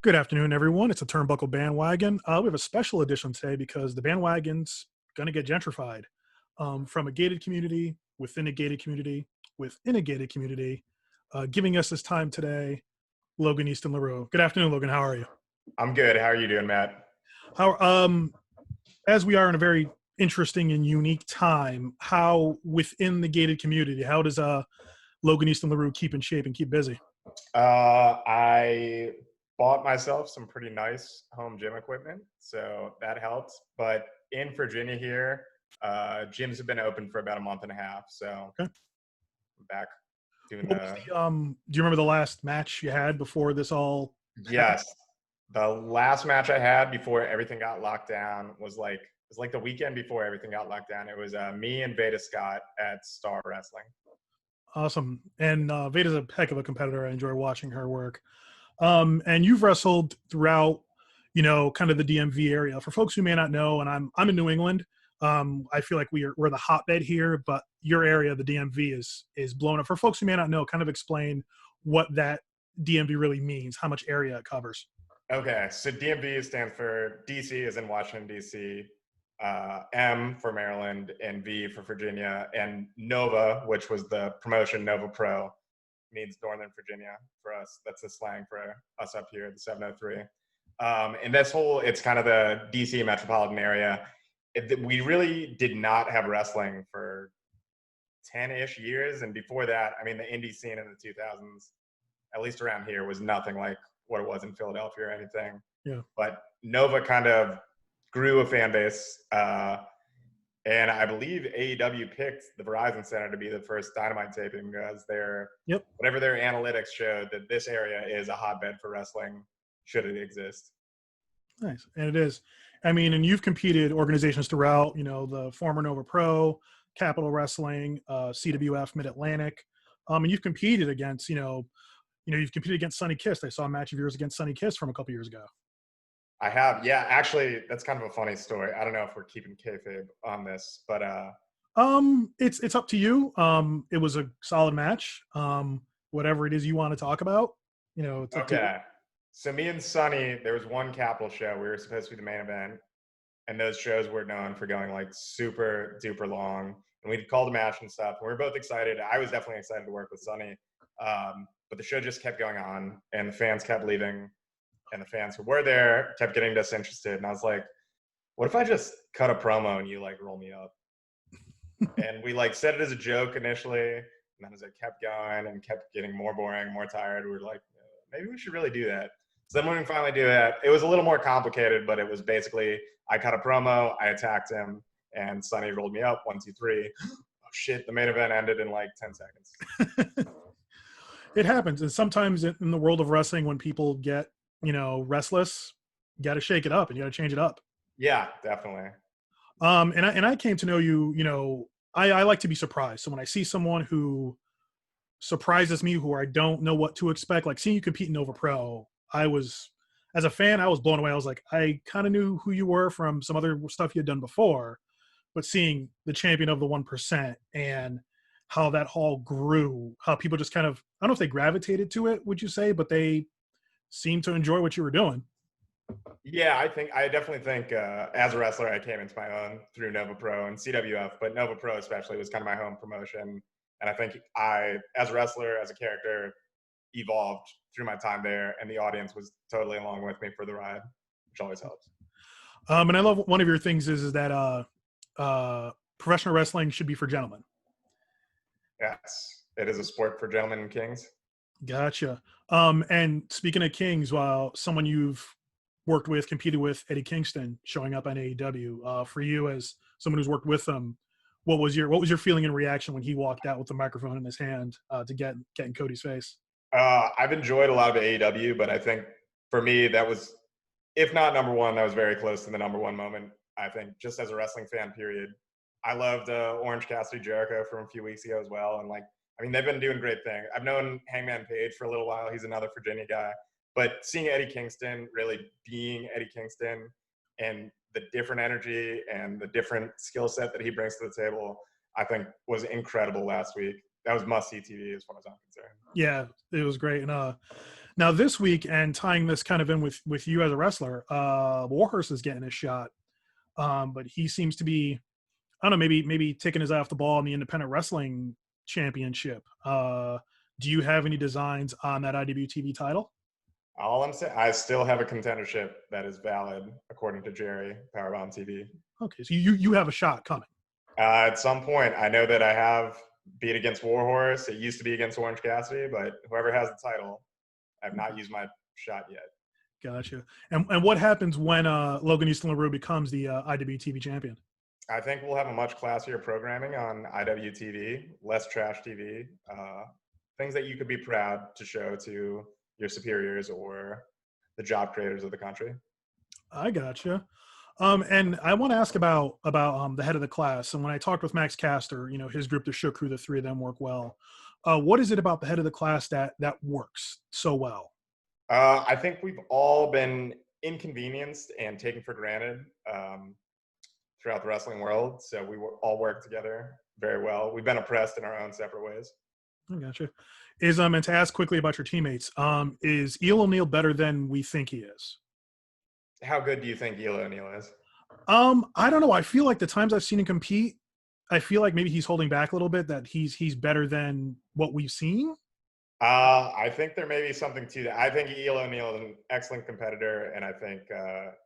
Good afternoon, everyone. It's a Turnbuckle Bandwagon. We have a special edition today because the bandwagon's going to get gentrified from a gated community, within a gated community, within a gated community. Giving us this time today, Logan Easton Laroux. Good afternoon, Logan. How are you? I'm good. How are you doing, Matt? As we are in a very interesting and unique time, how within the gated community, how does Logan Easton Laroux keep in shape and keep busy? I bought myself some pretty nice home gym equipment, so that helped. But in Virginia here, gyms have been open for about a month and a half, so Okay. I'm back doing do you remember the last match you had before this all happened? Yes. The last match I had before everything got locked down was like the weekend before everything got locked down. It was me and Veda Scott at Star Wrestling. Awesome. And Veda's a heck of a competitor. I enjoy watching her work. And you've wrestled throughout, kind of the DMV area. For folks who may not know, and I'm in New England, I feel like we're the hotbed here, but your area, the DMV, is blown up. For folks who may not know, kind of explain what that DMV really means, how much area it covers. Okay, so DMV stands for DC as in Washington, DC, M for Maryland, and V for Virginia, and Nova, which was the promotion, Nova Pro, means Northern Virginia for us. That's the slang for us up here, the 703. And it's kind of the DC metropolitan area. We really did not have wrestling for 10-ish years, and before that, I mean, the indie scene in the 2000s, at least around here, was nothing like what it was in Philadelphia or anything. Yeah. But Nova kind of grew a fan base, and I believe AEW picked the Verizon Center to be the first Dynamite taping because whatever their analytics showed that this area is a hotbed for wrestling, should it exist. Nice, and it is. I mean, and you've competed organizations throughout, the former Nova Pro, Capital Wrestling, CWF, Mid Atlantic, and you've competed against, you've competed against Sonny Kiss. I saw a match of yours against Sonny Kiss from a couple years ago. I have, yeah. Actually, that's kind of a funny story. I don't know if we're keeping kayfabe on this, but it's up to you. It was a solid match. Whatever it is you want to talk about, it's up to you. So me and Sonny, there was one Capital show. We were supposed to be the main event, and those shows were known for going like super duper long. And we'd called a match and stuff. And we were both excited. I was definitely excited to work with Sonny, but the show just kept going on, and the fans kept leaving. And the fans who were there kept getting disinterested. And I was like, what if I just cut a promo and you like roll me up? And we like said it as a joke initially. And then as it kept going and kept getting more boring, more tired, we were like, maybe we should really do that. So then when we finally do that, it was a little more complicated, but it was basically, I cut a promo, I attacked him, and Sonny rolled me up, 1, 2, 3. Oh shit, the main event ended in like 10 seconds. It happens. And sometimes in the world of wrestling, when people get, restless, you got to shake it up and you got to change it up. Yeah, definitely. And I came to know you, I like to be surprised. So when I see someone who surprises me, who I don't know what to expect, like seeing you compete in Nova Pro, as a fan, I was blown away. I was like, I kind of knew who you were from some other stuff you had done before, but seeing the champion of the 1% and how that all grew, how people just kind of, I don't know if they gravitated to it, would you say, but they seemed to enjoy what you were doing. Yeah, I definitely think as a wrestler, I came into my own through Nova Pro and CWF, but Nova Pro especially was kind of my home promotion. And I think as a wrestler, as a character, evolved through my time there, and the audience was totally along with me for the ride, which always helps. And I love one of your things is that professional wrestling should be for gentlemen. Yes, it is a sport for gentlemen and kings. Gotcha. And speaking of kings, someone you've worked with, competed with, Eddie Kingston, showing up on AEW. For you, as someone who's worked with him, what was your feeling and reaction when he walked out with the microphone in his hand to get in Cody's face? I've enjoyed a lot of AEW, but I think for me that was, if not number one, that was very close to the number one moment. I think just as a wrestling fan, period. I loved Orange Cassidy Jericho from a few weeks ago as well, and they've been doing great things. I've known Hangman Page for a little while. He's another Virginia guy. But seeing Eddie Kingston really being Eddie Kingston and the different energy and the different skill set that he brings to the table, I think was incredible last week. That was must-see TV as far as I'm concerned. Yeah, it was great. And Now this week, and tying this kind of in with you as a wrestler, Warhorse is getting a shot, but he seems to be, I don't know, maybe taking his eye off the ball in the independent wrestling championship. Do you have any designs on that IWTV title? All I'm saying, I still have a contendership that is valid according to Jerry Powerbomb TV. Okay, so you have a shot coming. At some point, I know that I have beat against Warhorse. It used to be against Orange Cassidy, but whoever has the title, I've not used my shot yet. Gotcha. And what happens when Logan Easton Laroux becomes the IWTV champion? I think we'll have a much classier programming on IWTV, less trash TV, things that you could be proud to show to your superiors or the job creators of the country. I gotcha. And I want to ask about the head of the class. And when I talked with Max Caster, his group, the Shook Crew, the three of them work well. What is it about the head of the class that works so well? I think we've all been inconvenienced and taken for granted throughout the wrestling world. So we all work together very well. We've been oppressed in our own separate ways. I gotcha. And to ask quickly about your teammates, is Eel O'Neill better than we think he is? How good do you think Eel O'Neill is? I don't know. I feel like the times I've seen him compete, I feel like maybe he's holding back a little bit, that he's better than what we've seen. I think there may be something to that. I think Eel O'Neill is an excellent competitor, and I think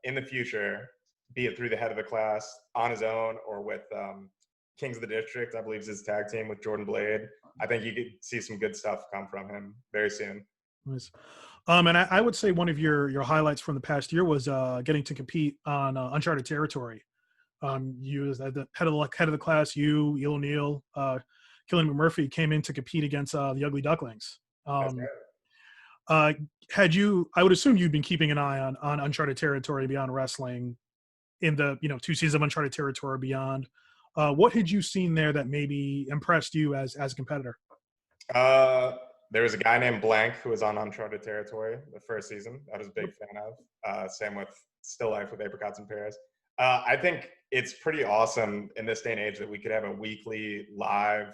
in the future, be it through the head of the class on his own or with Kings of the District, I believe is his tag team with Jordan Blade. I think you could see some good stuff come from him very soon. Nice. And I would say one of your highlights from the past year was getting to compete on Uncharted Territory. You as the head of the class, you, Eel O'Neill, Killian McMurphy came in to compete against the Ugly Ducklings. I would assume you'd been keeping an eye on Uncharted Territory Beyond Wrestling in the 2 seasons of Uncharted Territory Beyond. What had you seen there that maybe impressed you as a competitor? There was a guy named Blank who was on Uncharted Territory the first season. I was a big fan of. Same with Still Life with Apricots and Pears. I think it's pretty awesome in this day and age that we could have a weekly live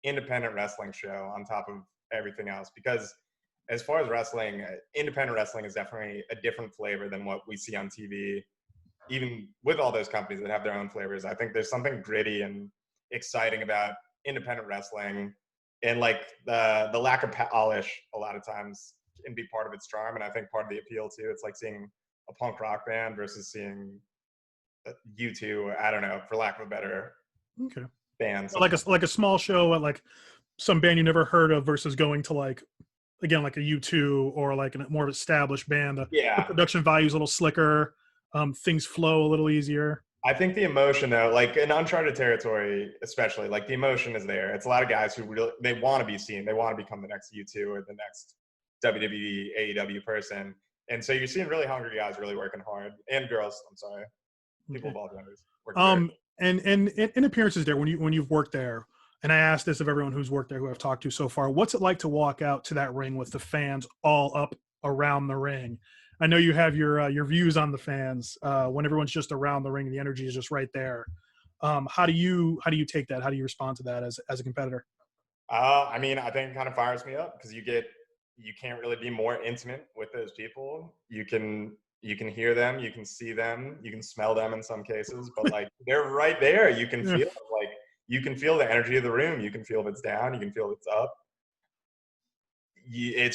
independent wrestling show on top of everything else, because as far as wrestling, independent wrestling is definitely a different flavor than what we see on TV, even with all those companies that have their own flavors. I think there's something gritty and exciting about independent wrestling, and like the lack of polish a lot of times can be part of its charm, and I think part of the appeal too. It's like seeing a punk rock band versus seeing U2, I don't know, for lack of a better band. Like a small show at like some band you never heard of versus going to like a U2 or like a more established band. The production value is a little slicker. Things flow a little easier. I think the emotion though, like in Uncharted Territory especially, like the emotion is there. It's a lot of guys who really, they want to be seen. They want to become the next U2 or the next WWE, AEW person. And so you're seeing really hungry guys really working hard, and girls, I'm sorry. People of all genders. And in appearances there, when you've worked there, and I asked this of everyone who's worked there who I've talked to so far, what's it like to walk out to that ring with the fans all up around the ring? I know you have your views on the fans when everyone's just around the ring and the energy is just right there. How do you take that? How do you respond to that as a competitor? I mean, I think it kind of fires me up because you can't really be more intimate with those people. You can hear them, you can see them, you can smell them in some cases, but like they're right there. You can feel like you can feel the energy of the room. You can feel if it's down, you can feel if it's up. I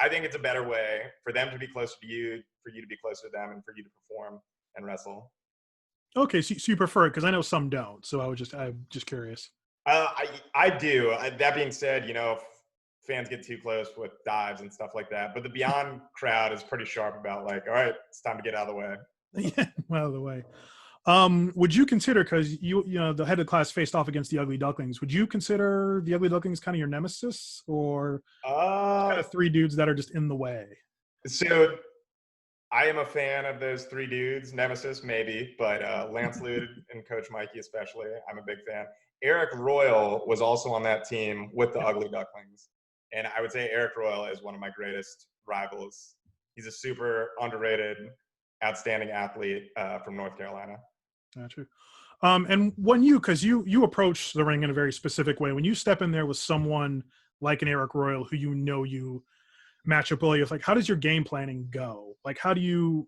think it's a better way for them to be closer to you, for you to be closer to them, and for you to perform and wrestle. Okay, so you prefer it, because I know some don't. So I'm just curious. I do. That being said, if fans get too close with dives and stuff like that, but the Beyond crowd is pretty sharp about like, all right, it's time to get out of the way. Yeah, out of the way. Would you consider, because you the head of the class faced off against the Ugly Ducklings, would you consider the Ugly Ducklings kind of your nemesis, or kind of three dudes that are just in the way? So I am a fan of those three dudes. Nemesis maybe, but Lance Lude and Coach Mikey especially, I'm a big fan. Eric Royale was also on that team with the Ugly Ducklings, and I would say Eric Royale is one of my greatest rivals. He's a super underrated, outstanding athlete from North Carolina. Gotcha. And when because you approach the ring in a very specific way, when you step in there with someone like an Eric Royale, who you matchup with, like, how does your game planning go? Like, how do you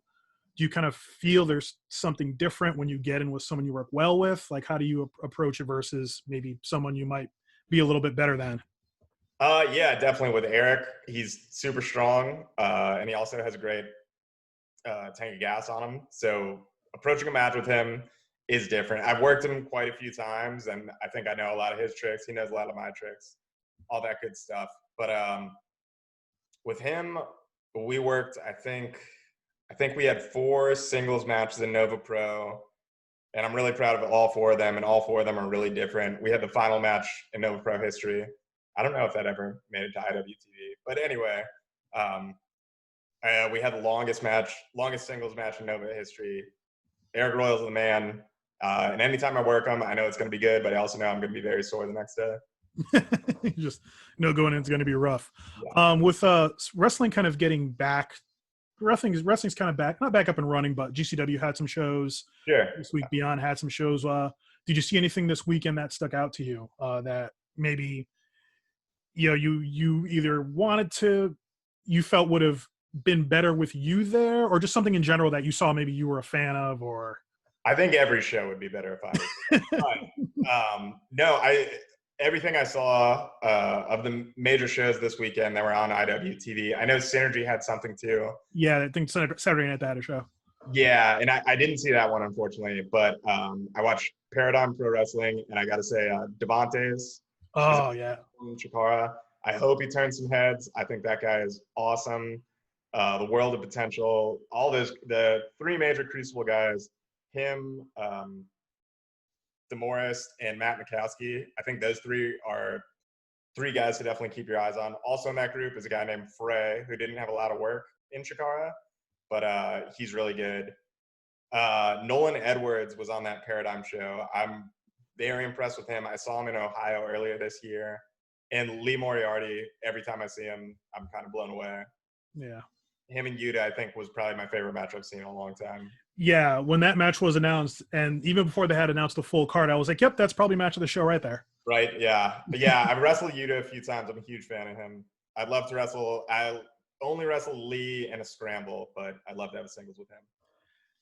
kind of feel there's something different when you get in with someone you work well with? Like, how do you approach it versus maybe someone you might be a little bit better than? Yeah, definitely with Eric. He's super strong, and he also has a great tank of gas on him. So approaching a match with him is different. I've worked him quite a few times, and I think I know a lot of his tricks. He knows a lot of my tricks, all that good stuff. But with him, we worked. I think we had 4 singles matches in Nova Pro, and I'm really proud of all 4 of them. And all 4 of them are really different. We had the final match in Nova Pro history. I don't know if that ever made it to IWTV, but anyway, um, we had the longest singles match in Nova history. Eric Royale's the man. And anytime I work him, I know it's going to be good, but I also know I'm going to be very sore the next day. Just going in, it's going to be rough. Yeah. With wrestling kind of getting back, wrestling's kind of back, not back up and running, but GCW had some shows. Sure. This week Beyond had some shows. Did you see anything this weekend that stuck out to you that maybe you either you felt would have been better with you there, or just something in general that you saw maybe you were a fan of? Or I think every show would be better if I was. No, everything I saw of the major shows this weekend that were on IWTV. I know Synergy had something too. Yeah, I think Saturday night they had a show. Yeah, and I didn't see that one, unfortunately, but I watched Paradigm Pro Wrestling, and I got to say, Devontae's. Oh, yeah. Chikara. I hope he turns some heads. I think that guy is awesome. The World of Potential, the 3 major Crucible guys, him, DeMorris, and Matt Mikowski. I think those 3 are 3 guys to definitely keep your eyes on. Also in that group is a guy named Frey, who didn't have a lot of work in Chikara, but he's really good. Nolan Edwards was on that Paradigm show. I'm very impressed with him. I saw him in Ohio earlier this year. And Lee Moriarty, every time I see him, I'm kind of blown away. Yeah. Him and Yuta, I think, was probably my favorite match I've seen in a long time. Yeah, when that match was announced, and even before they had announced the full card, I was like, yep, that's probably match of the show right there. Right, yeah. But yeah, I've wrestled Yuta a few times. I'm a huge fan of him. I'd love to wrestle. I only wrestle Lee in a scramble, but I'd love to have a singles with him.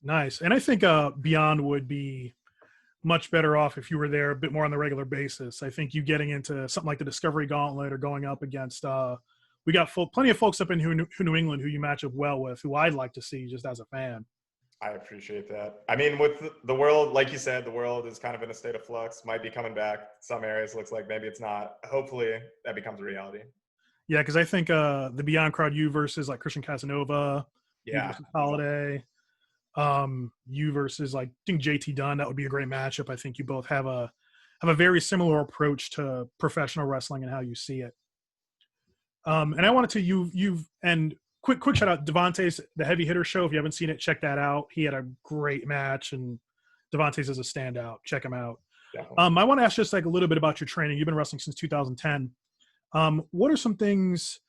Nice. And I think Beyond would be much better off if you were there a bit more on the regular basis. I think you getting into something like the Discovery Gauntlet or going up against we got plenty of folks up in New England who you match up well with, who I'd like to see just as a fan. I appreciate that. I mean, with the world, like you said, the world is kind of in a state of flux, might be coming back. Some areas looks like maybe it's not. Hopefully that becomes a reality. Yeah, because I think the Beyond crowd, you versus like Christian Casanova, yeah, you versus Holiday, you versus like I think JT Dunn, that would be a great matchup. I think you both have a very similar approach to professional wrestling and how you see it. And I wanted to and quick shout out Devontae's the Heavy Hitter show. If you haven't seen it, check that out. He had a great match, and Devontae's is a standout. Check him out. I want to ask just like a little bit about your training. You've been wrestling since 2010. What are some things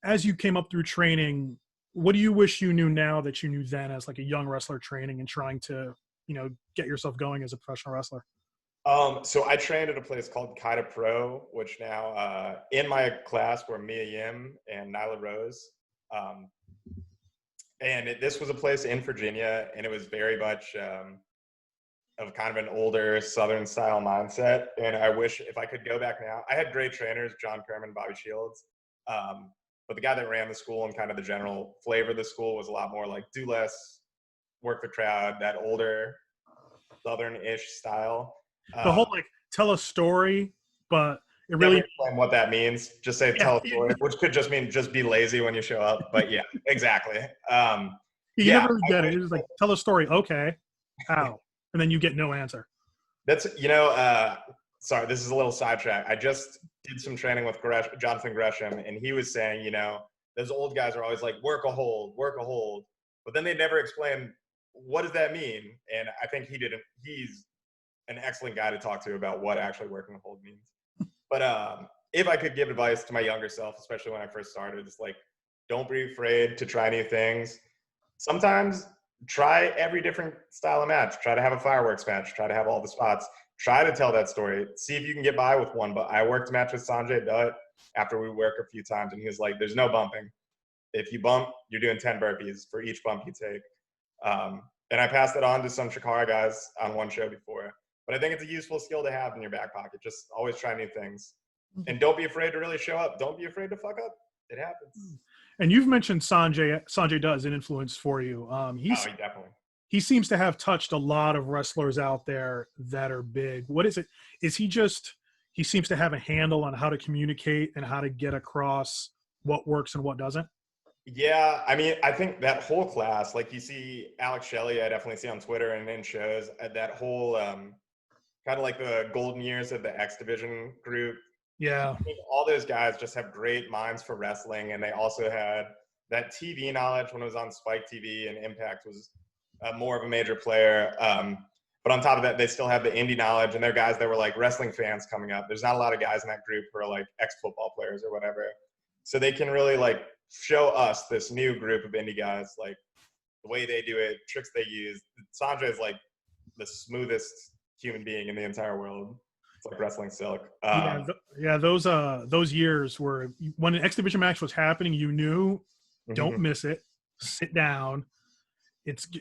as you came up through training? What do you wish you knew now that you knew then as like a young wrestler training and trying to, get yourself going as a professional wrestler? So I trained at a place called Kaida Pro, which now in my class were Mia Yim and Nyla Rose. And this was a place in Virginia, and it was very much of kind of an older Southern style mindset. And I wish if I could go back now. I had great trainers, John Kerman, Bobby Shields. But the guy that ran the school and kind of the general flavor of the school was a lot more like do less, work the crowd, that older Southern-ish style. The whole like tell a story, but it really explain what that means. Just say tell a story, which could just mean just be lazy when you show up. But yeah, exactly. You never really get it. It's just like tell a story. Okay, how? And then you get no answer. That's sorry, this is a little sidetrack. I just did some training with Jonathan Gresham, and he was saying, those old guys are always like work a hold, but then they never explain what does that mean. And I think he's an excellent guy to talk to about what actually working a hold means. But if I could give advice to my younger self, especially when I first started, it's like, don't be afraid to try new things. Sometimes try every different style of match. Try to have a fireworks match. Try to have all the spots. Try to tell that story. See if you can get by with one. But I worked a match with Sanjay Dutt after we worked a few times, and he was like, there's no bumping. if you bump, you're doing 10 burpees for each bump you take. And I passed it on to some Chikara guys on one show before. But I think it's a useful skill to have in your back pocket. Just always try new things. And don't be afraid to really show up. Don't be afraid to fuck up. It happens. And you've mentioned Sanjay. Sanjay does an influence for you. He definitely. He seems to have touched a lot of wrestlers out there that are big. What is it? Is he just, he seems to have a handle on how to communicate and how to get across what works and what doesn't? Yeah, I mean, I think that whole class, like you see Alex Shelley, I definitely see on Twitter and in shows, that whole kind of like the golden years of the X Division group. Yeah. I think all those guys just have great minds for wrestling, and they also had that TV knowledge when it was on Spike TV and Impact was more of a major player. But on top of that, they still have the indie knowledge, and they're guys that were like wrestling fans coming up. There's not a lot of guys in that group who are like ex-football players or whatever. So they can really like show us this new group of indie guys, like the way they do it, tricks they use. Sanjay is like the smoothest human being in the entire world. It's like wrestling silk. Those years where when an X Division match was happening, you knew, don't miss it, sit down.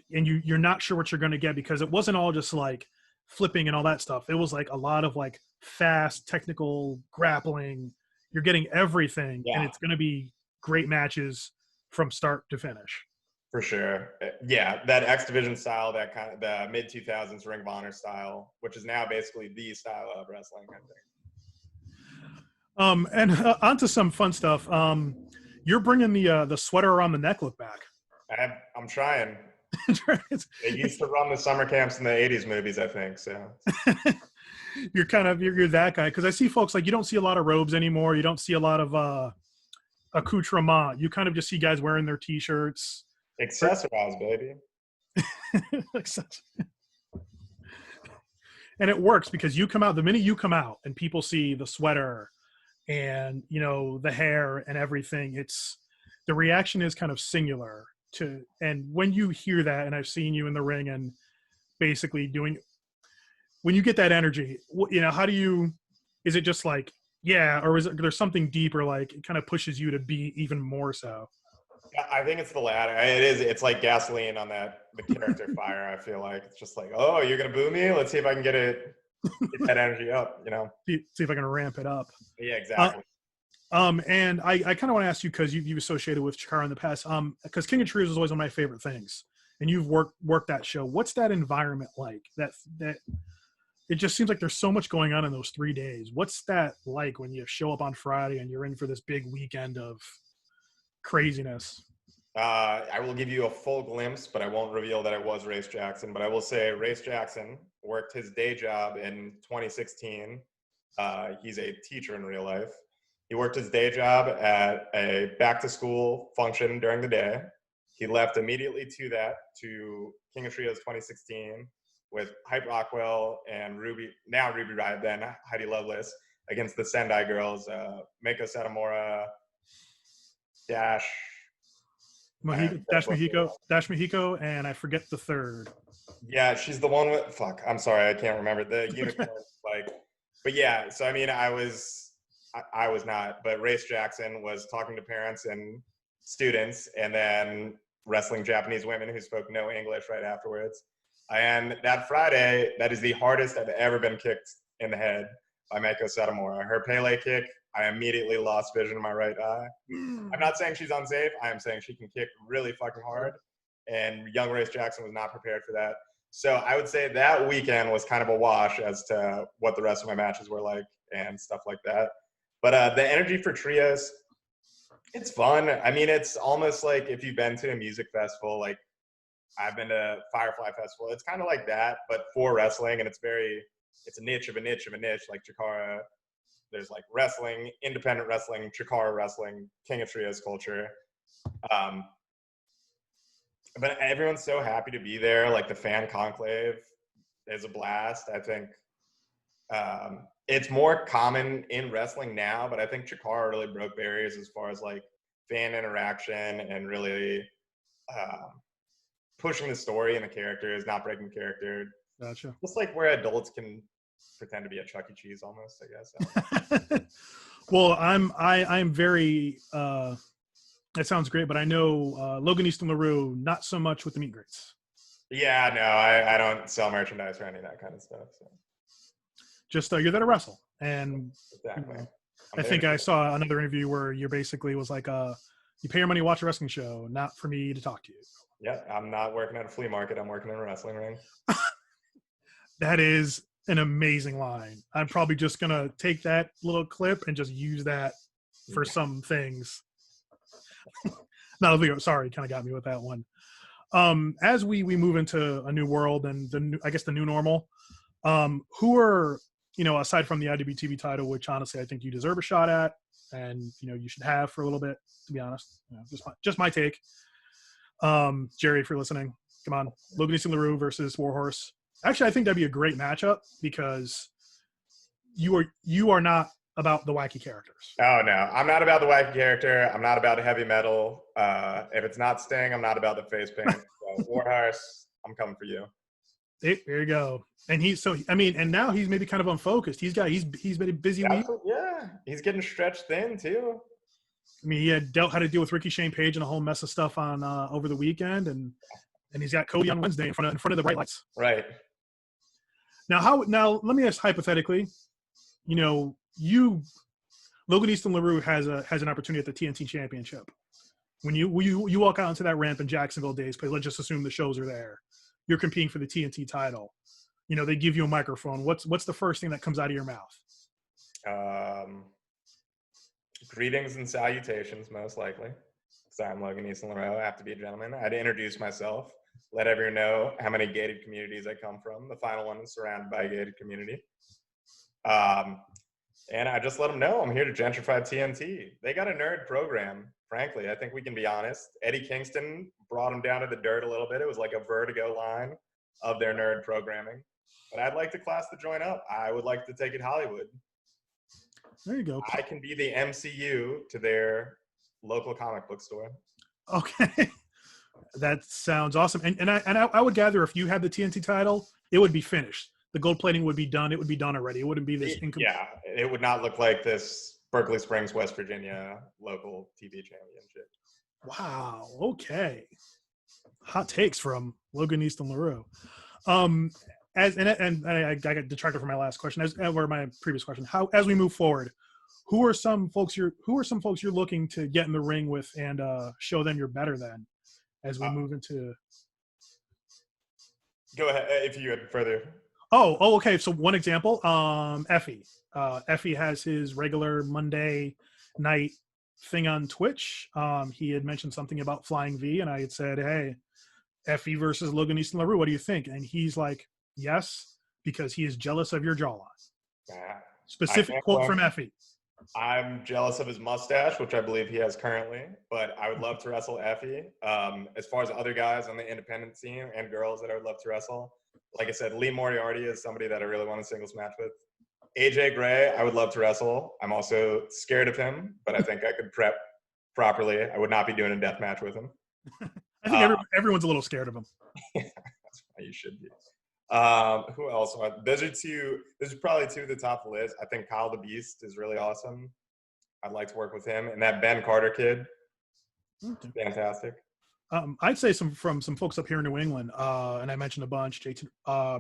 You're not sure what you're going to get, because it wasn't all just like flipping and all that stuff. It was like a lot of like fast technical grappling. You're getting everything, and it's going to be great matches from start to finish. For sure. Yeah, that X Division style, that kind of the mid-2000s Ring of Honor style, which is now basically the style of wrestling, I think. And onto some fun stuff. You're bringing the sweater around the neck look back. I'm trying. They used to run the summer camps in the 80s movies, I think, so. You're that guy, because I see folks like, you don't see a lot of robes anymore. You don't see a lot of accoutrement. You kind of just see guys wearing their t-shirts. Accessorize, baby. And it works, because you come out, the minute you come out and people see the sweater and, you know, the hair and everything, the reaction is kind of singular to, and when you hear that, and I've seen you in the ring and basically when you get that energy, you know, is it just like, yeah, or is it, there's something deeper, like it kind of pushes you to be even more so? I think it's the latter. It's like gasoline on the character fire. I feel like it's just like, oh, you're gonna boo me? Let's see if I can get that energy up. You know, see if I can ramp it up. Yeah, exactly. And I kind of want to ask you, because you've associated with Chikara in the past. Because King of Trios is always one of my favorite things, and you've worked that show. What's that environment like? That it just seems like there's so much going on in those 3 days. What's that like when you show up on Friday and you're in for this big weekend of craziness? I will give you a full glimpse, but I won't reveal that it was Race Jackson. But I will say Race Jackson worked his day job in 2016. He's a teacher in real life. He worked his day job at a back-to-school function during the day. He left immediately to King of Trios 2016 with Hype Rockwell and Ruby Riot, then Heidi Lovelace, against the Sendai girls, Meiko Satomura, Dash Mahiko, and I forget the third. Yeah, she's the one with, fuck, I'm sorry, I can't remember the unicorn. But yeah, so I mean, I was not, but Race Jackson was talking to parents and students, and then wrestling Japanese women who spoke no English right afterwards. And that Friday, that is the hardest I've ever been kicked in the head by Meiko Satomura. Her Pele kick, I immediately lost vision in my right eye. I'm not saying she's unsafe. I am saying she can kick really fucking hard. And young Race Jackson was not prepared for that. So I would say that weekend was kind of a wash as to what the rest of my matches were like and stuff like that. But the energy for trios, it's fun. I mean, it's almost like if you've been to a music festival, like I've been to Firefly Festival. It's kind of like that, but for wrestling, and it's a niche of a niche of a niche, like Chikara. There's like wrestling, independent wrestling, Chikara wrestling, King of Trios culture. But everyone's so happy to be there. Like the fan conclave is a blast. I think it's more common in wrestling now, but I think Chikara really broke barriers as far as like fan interaction and really pushing the story and the characters, not breaking character. Gotcha. Just like where adults can pretend to be a Chuck E. Cheese almost, I guess. Well, I'm very That sounds great, but I know Logan Easton Laroux, not so much with the meet and greets. Yeah, no, I don't sell merchandise or any of that kind of stuff. So. Just you're there to wrestle, and Exactly. I think I saw another interview where you basically was like, you pay your money to watch a wrestling show, not for me to talk to you. Yeah, I'm not working at a flea market. I'm working in a wrestling ring. That is an amazing line. I'm probably just going to take that little clip and just use that for some things. Sorry, kind of got me with that one. As we move into a new world and I guess the new normal, who are, aside from the IWTV title, which honestly I think you deserve a shot at, and you should have for a little bit, to be honest. Just my take. Jerry, if you're listening, come on, Logan Easton Laroux versus Warhorse. Actually, I think that'd be a great matchup because you are not about the wacky characters. Oh no, I'm not about the wacky character. I'm not about heavy metal. If it's not Sting, I'm not about the face paint. So, Warhorse, I'm coming for you. There you go. And and now he's maybe kind of unfocused. He's been a busy week. Yeah, he's getting stretched thin too. I mean, he had how to deal with Ricky Shane Page and a whole mess of stuff on over the weekend, and he's got Cody on Wednesday in front of the bright lights. Right. Now let me ask hypothetically, Logan Easton Laroux has an opportunity at the TNT Championship. When you walk out into that ramp in Jacksonville Days Place, let's just assume the shows are there. You're competing for the TNT title. They give you a microphone. What's the first thing that comes out of your mouth? Greetings and salutations, most likely. Because I'm Logan Easton Laroux. I have to be a gentleman. I'd introduce myself, let everyone know how many gated communities I come from. The final one is surrounded by a gated community. And I just let them know I'm here to gentrify TNT. They got a nerd program, frankly. I think we can be honest. Eddie Kingston brought them down to the dirt a little bit. It was like a vertigo line of their nerd programming. But I'd like to class the joint up. I would like to take it Hollywood. There you go. I can be the MCU to their local comic book store. Okay. That sounds awesome. And I would gather if you had the TNT title, it would be finished. The gold plating would be done. It would be done already. It wouldn't be this incomplete. Yeah, it would not look like this Berkeley Springs, West Virginia local TV championship. Wow. Okay. Hot takes from Logan Easton Laroux. I got detracted from my last question, or my previous question. As we move forward, who are some folks you're looking to get in the ring with and show them you're better than as we move into? Go ahead if you had further. Oh, okay. So one example, Effie. Effie has his regular Monday night thing on Twitch. He had mentioned something about Flying V, and I had said, "Hey, Effie versus Logan Easton Laroux. What do you think?" And he's like, "Yes," because he is jealous of your jawline. Specific quote from Effie. I'm jealous of his mustache, which I believe he has currently, but I would love to wrestle Effie. As far as other guys on the independent scene and girls that I would love to wrestle, like I said, Lee Moriarty is somebody that I really want a singles match with. AJ Gray, I would love to wrestle. I'm also scared of him, but I think I could prep properly. I would not be doing a death match with him. I think everyone's a little scared of him. That's why you should be. Who else? Those are probably two of the top of the list. I think Kyle the Beast is really awesome. I'd like to work with him. And that Ben Carter kid, fantastic. I'd say some folks up here in New England, and I mentioned a bunch.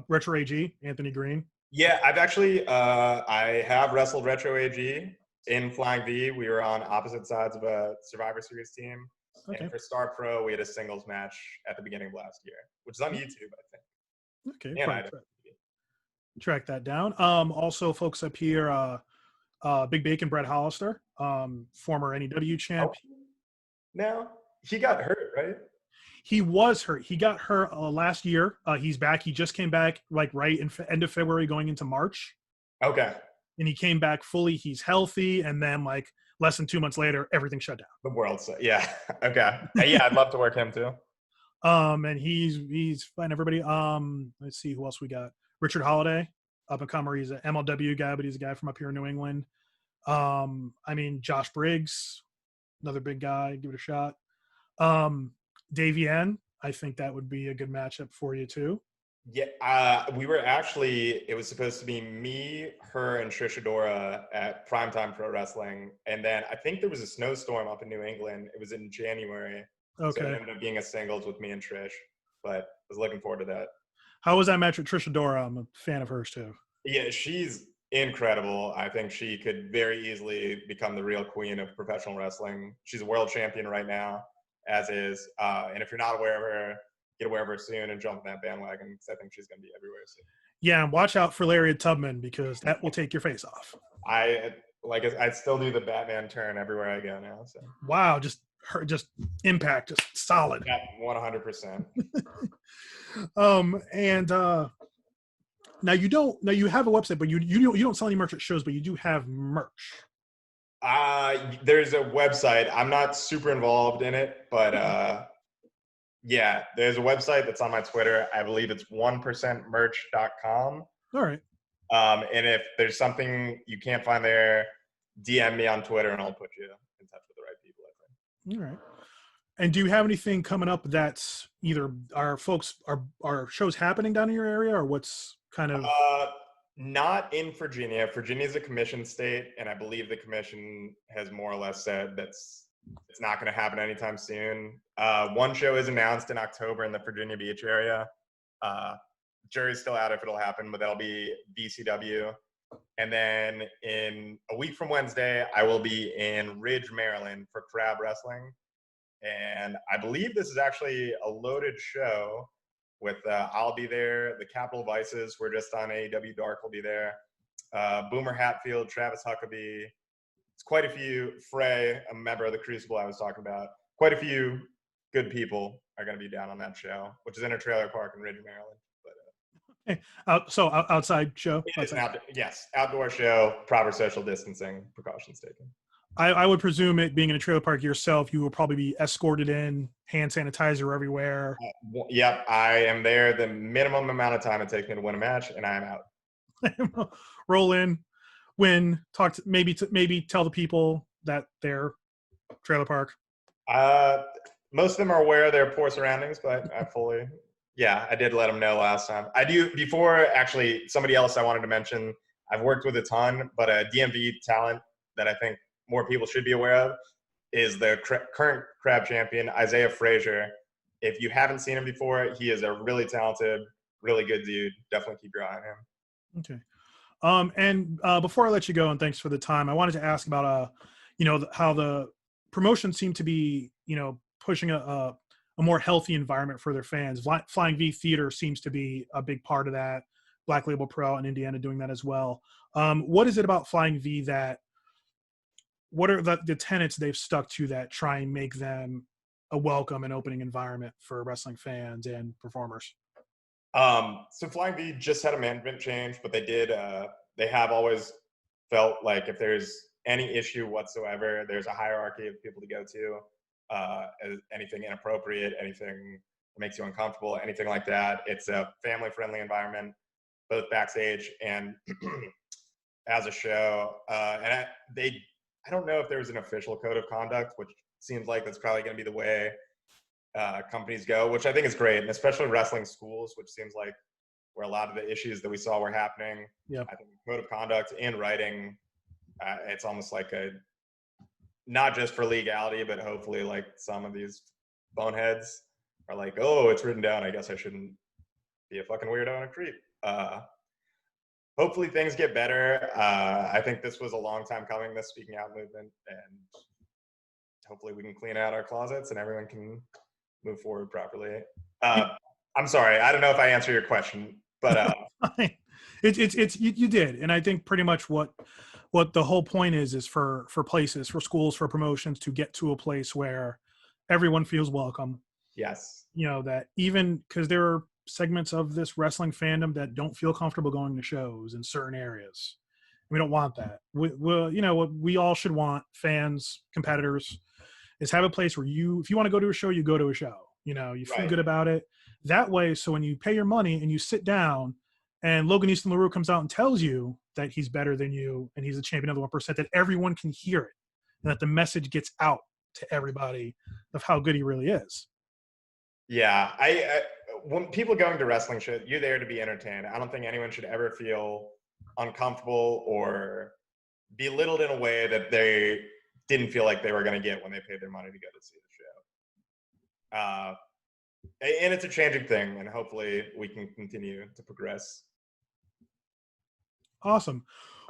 Retro AG, Anthony Green. Yeah, I've actually I have wrestled Retro AG in Flying V. We were on opposite sides of a Survivor Series team. Okay. And for Star Pro, we had a singles match at the beginning of last year, which is on YouTube, I think. Okay, track that down. Also, folks up here, Big Bacon Brett Hollister, former NEW champ. Now he got hurt, right? He was hurt. He got hurt last year. He's back. He just came back like right in end of February, going into March. Okay. And he came back fully. He's healthy, and then like less than 2 months later, everything shut down. The world, yeah. Okay. Yeah, I'd love to work him too. And he's fine. Everybody. Let's see who else we got. Richard Holiday, up and comer. He's an MLW guy, but he's a guy from up here in New England. I mean, Josh Briggs, another big guy. Give it a shot. Dave Yen, I think that would be a good matchup for you too. Yeah, we were actually, it was supposed to be me, her, and Trish Adora at Primetime Pro Wrestling. And then I think there was a snowstorm up in New England. It was in January. So it Okay. ended up being a singles with me and Trish. But I was looking forward to that. How was that match with Trish Adora? I'm a fan of hers too. Yeah, she's incredible. I think she could very easily become the real queen of professional wrestling. She's a world champion right now, as is. And if you're not aware of her, get aware of her soon and jump on that bandwagon because I think she's going to be everywhere soon. Yeah, and watch out for Lariat Tubman because that will take your face off. I still do the Batman turn everywhere I go now. So Wow, just impact, just solid. yeah, 100%. And now you have a website, but you don't sell any merch at shows, but you do have merch. There's a website. I'm not super involved in it, but yeah, there's a website that's on my Twitter. I believe it's 1percentmerch.com. All right. And if there's something you can't find there, DM me on Twitter and I'll put you in touch with the right people, I think. All right. And do you have anything coming up that's either are shows happening down in your area or what's kind of not in Virginia. Virginia is a commission state, and I believe the commission has more or less said it's not going to happen anytime soon. One show is announced in October in the Virginia Beach area. Jury's still out if it'll happen, but that'll be VCW. And then in a week from Wednesday, I will be in Ridge, Maryland for Crab Wrestling. And I believe this is actually a loaded show with, I'll be there. The Capital Vices, we're just on AEW Dark, will be there. Boomer Hatfield, Travis Huckabee. It's quite a few. Frey, a member of the Crucible I was talking about. Quite a few good people are going to be down on that show, which is in a trailer park in Ridge, Maryland. outside show? Yes, outdoor show, proper social distancing, precautions taken. I would presume it being in a trailer park yourself, you will probably be escorted in, hand sanitizer everywhere. Yep, I am there the minimum amount of time it takes me to win a match, and I am out. Roll in, win, maybe tell the people that they're trailer park. Most of them are aware of their poor surroundings, but I did let them know last time. I do, before, actually, somebody else I wanted to mention, I've worked with a ton, but a DMV talent that I think more people should be aware of is the current Crab champion, Isaiah Frazier. If you haven't seen him before, he is a really talented, really good dude. Definitely keep your eye on him. Okay. And before I let you go, and thanks for the time, I wanted to ask about, how the promotions seem to be, pushing a more healthy environment for their fans. Flying V Theater seems to be a big part of that. Black Label Pro in Indiana doing that as well. What is it about Flying V what are the tenets they've stuck to that try and make them a welcome and opening environment for wrestling fans and performers? So Flying V just had a management change, but they have always felt like if there's any issue whatsoever, there's a hierarchy of people to go to. Anything inappropriate, anything that makes you uncomfortable, anything like that. It's a family-friendly environment, both backstage and as a show. And I don't know if there's an official code of conduct, which seems like that's probably going to be the way companies go, which I think is great, and especially wrestling schools, which seems like where a lot of the issues that we saw were happening. Yep. I think code of conduct in writing, it's almost like not just for legality, but hopefully like some of these boneheads are like, oh, it's written down, I guess I shouldn't be a fucking weirdo and a creep. Hopefully things get better. I think this was a long time coming, this speaking out movement, and hopefully we can clean out our closets and everyone can move forward properly. I'm sorry, I don't know if I answered your question, but you did, and I think pretty much what the whole point is for places, for schools, for promotions to get to a place where everyone feels welcome. Yes. That even because there are segments of this wrestling fandom that don't feel comfortable going to shows in certain areas. We don't want that. What we all should want, fans, competitors, is have a place where if you want to go to a show, you go to a show. You feel good about it. That way, so when you pay your money and you sit down and Logan Easton Laroux comes out and tells you that he's better than you and he's a champion of the 1%, that everyone can hear it and that the message gets out to everybody of how good he really is. Yeah, when people going to wrestling shows, you're there to be entertained. I don't think anyone should ever feel uncomfortable or belittled in a way that they didn't feel like they were going to get when they paid their money to go to see the show. And it's a changing thing, and hopefully we can continue to progress. Awesome.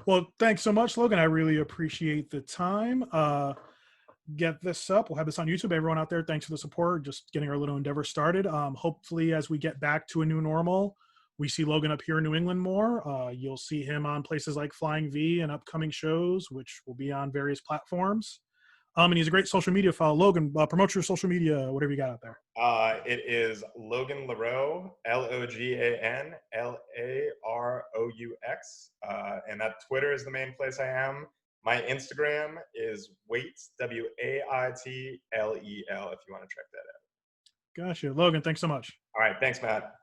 Well, thanks so much, Logan. I really appreciate the time. Get this up. We'll have this on YouTube. Everyone out there, thanks for the support. Just getting our little endeavor started. Hopefully, as we get back to a new normal, we see Logan up here in New England more. You'll see him on places like Flying V and upcoming shows, which will be on various platforms. And he's a great social media follow. Logan, promote your social media, whatever you got out there. It is Logan Laroux, LOGAN LAROUX. And that Twitter is the main place I am. My Instagram is Waitl, WAITLEL, if you want to check that out. Gotcha. Logan, thanks so much. All right. Thanks, Matt.